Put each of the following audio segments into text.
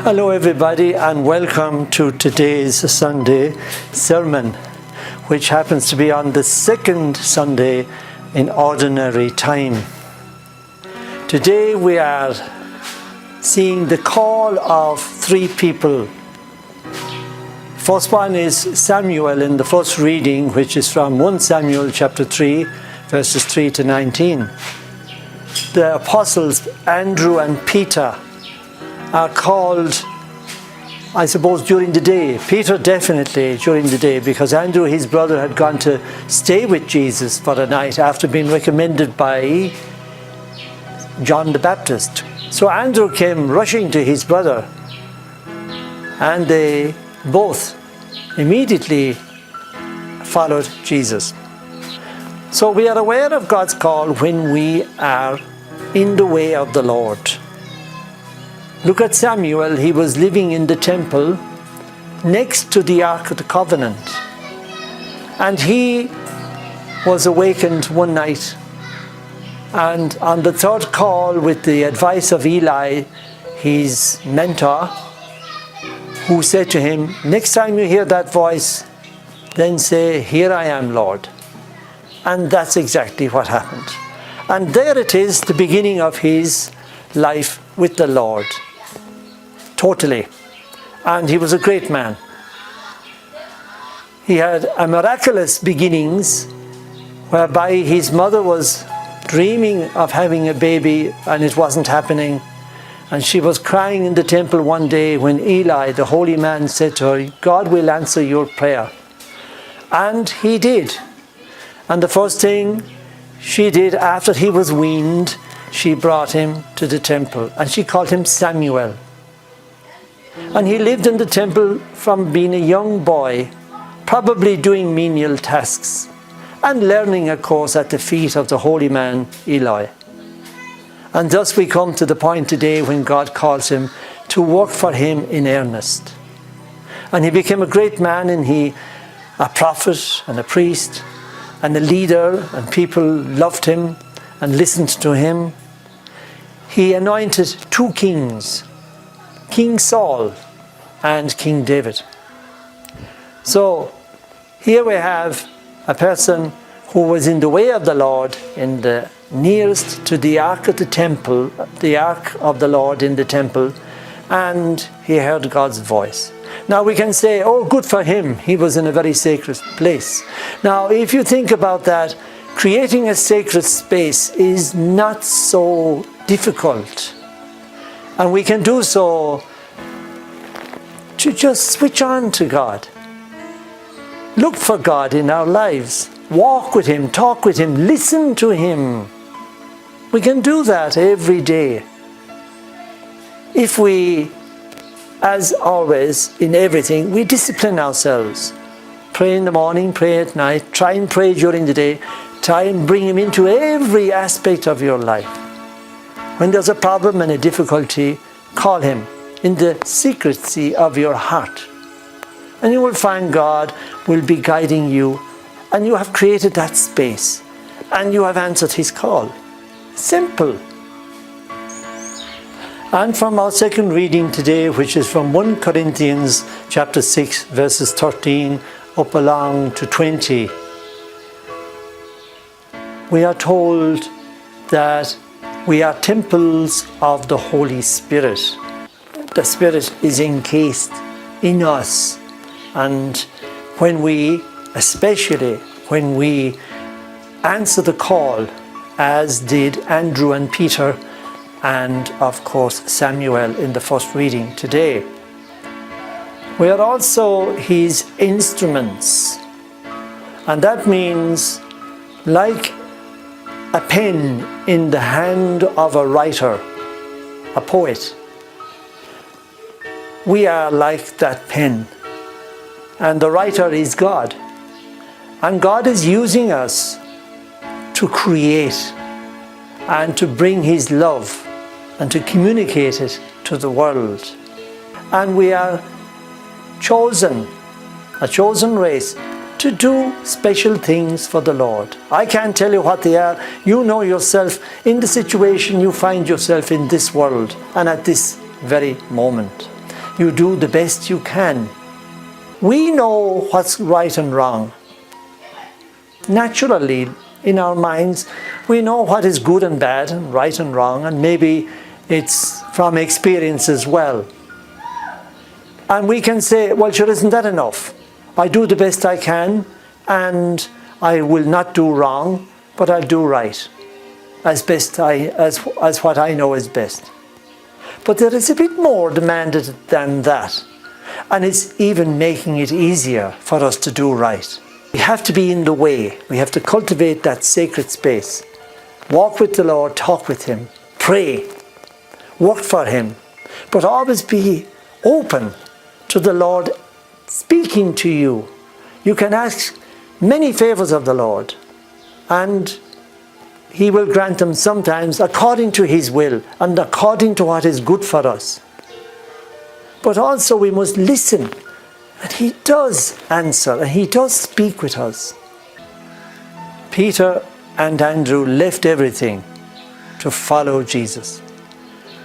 Hello everybody, and welcome to today's Sunday sermon, which happens to be on the second Sunday in Ordinary Time. Today we are seeing the call of three people. First one is Samuel in the first reading, which is from 1 Samuel chapter 3, verses 3 to 19. The apostles Andrew and Peter are called, I suppose, during the day. Peter definitely during the day, because Andrew, his brother, had gone to stay with Jesus for a night after being recommended by John the Baptist. So Andrew came rushing to his brother, and they both immediately followed Jesus. So we are aware of God's call when we are in the way of the Lord. Look at Samuel. He was living in the temple next to the Ark of the Covenant. And he was awakened one night. And on the third call, with the advice of Eli, his mentor, who said to him, next time you hear that voice, then say, "Here I am, Lord." And that's exactly what happened. And there it is, the beginning of his life with the Lord. Totally. And he was a great man. He had a miraculous beginnings, whereby his mother was dreaming of having a baby and it wasn't happening. And she was crying in the temple one day when Eli, the holy man, said to her, "God will answer your prayer." And he did. And the first thing she did after he was weaned, she brought him to the temple, and she called him Samuel. And he lived in the temple from being a young boy, probably doing menial tasks, and learning, of course, at the feet of the holy man Eli. And thus we come to the point today when God calls him to work for him in earnest. And he became a great man, and a prophet and a priest and a leader, and people loved him and listened to him. He anointed two kings, King Saul and King David. So here we have a person who was in the way of the Lord, in the nearest to the ark of the temple, the ark of the Lord in the temple, and he heard God's voice. Now we can say, oh, good for him, he was in a very sacred place. Now if you think about that, creating a sacred space is not so difficult. And we can do so to just switch on to God. Look for God in our lives. Walk with him, talk with him, listen to him. We can do that every day. If we, as always, in everything, we discipline ourselves. Pray in the morning, pray at night, try and pray during the day. Try and bring him into every aspect of your life. When there's a problem and a difficulty, call him in the secrecy of your heart. And you will find God will be guiding you, and you have created that space, and you have answered his call. Simple. And from our second reading today, which is from 1 Corinthians chapter 6, verses 13 up along to 20, we are told that we are temples of the Holy Spirit. The Spirit is encased in us. And especially when we answer the call, as did Andrew and Peter, and of course Samuel in the first reading today, we are also his instruments. And that means, like a pen in the hand of a writer, a poet, we are like that pen. And the writer is God. And God is using us to create and to bring his love and to communicate it to the world. And we are chosen, a chosen race, to do special things for the Lord. I can't tell you what they are. You know yourself in the situation you find yourself in this world and at this very moment. you do the best you can. We know what's right and wrong. Naturally, in our minds, we know what is good and bad, and right and wrong, and maybe it's from experience as well. And we can say, well, sure, isn't that enough? I do the best I can, and I will not do wrong, but I'll do right, as what I know is best. But there is a bit more demanded than that, and it's even making it easier for us to do right. We have to be in the way. We have to cultivate that sacred space. Walk with the Lord, talk with Him, pray, work for Him, but always be open to the Lord speaking to you. You can ask many favors of the Lord, and He will grant them sometimes according to His will and according to what is good for us. But also we must listen, and He does answer, and He does speak with us. Peter and Andrew left everything to follow Jesus.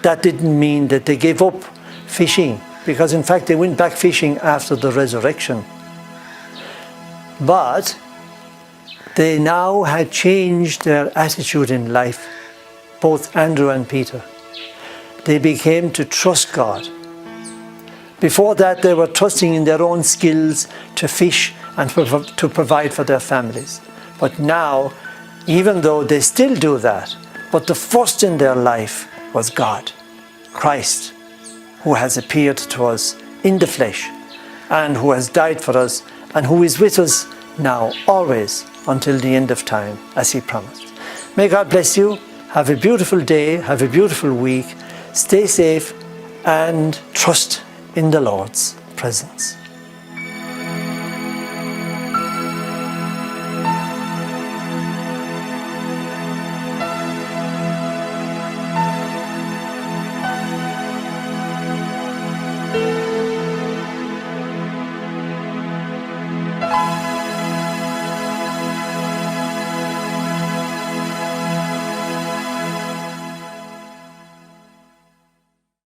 That didn't mean that they gave up fishing, because in fact they went back fishing after the resurrection. But they now had changed their attitude in life, both Andrew and Peter. They became to trust God. Before that, they were trusting in their own skills to fish and to provide for their families. But now, even though they still do that, but the first in their life was God, Christ, who has appeared to us in the flesh, and who has died for us, and who is with us now, always, until the end of time, as He promised. May God bless you. Have a beautiful day. Have a beautiful week. Stay safe and trust in the Lord's presence.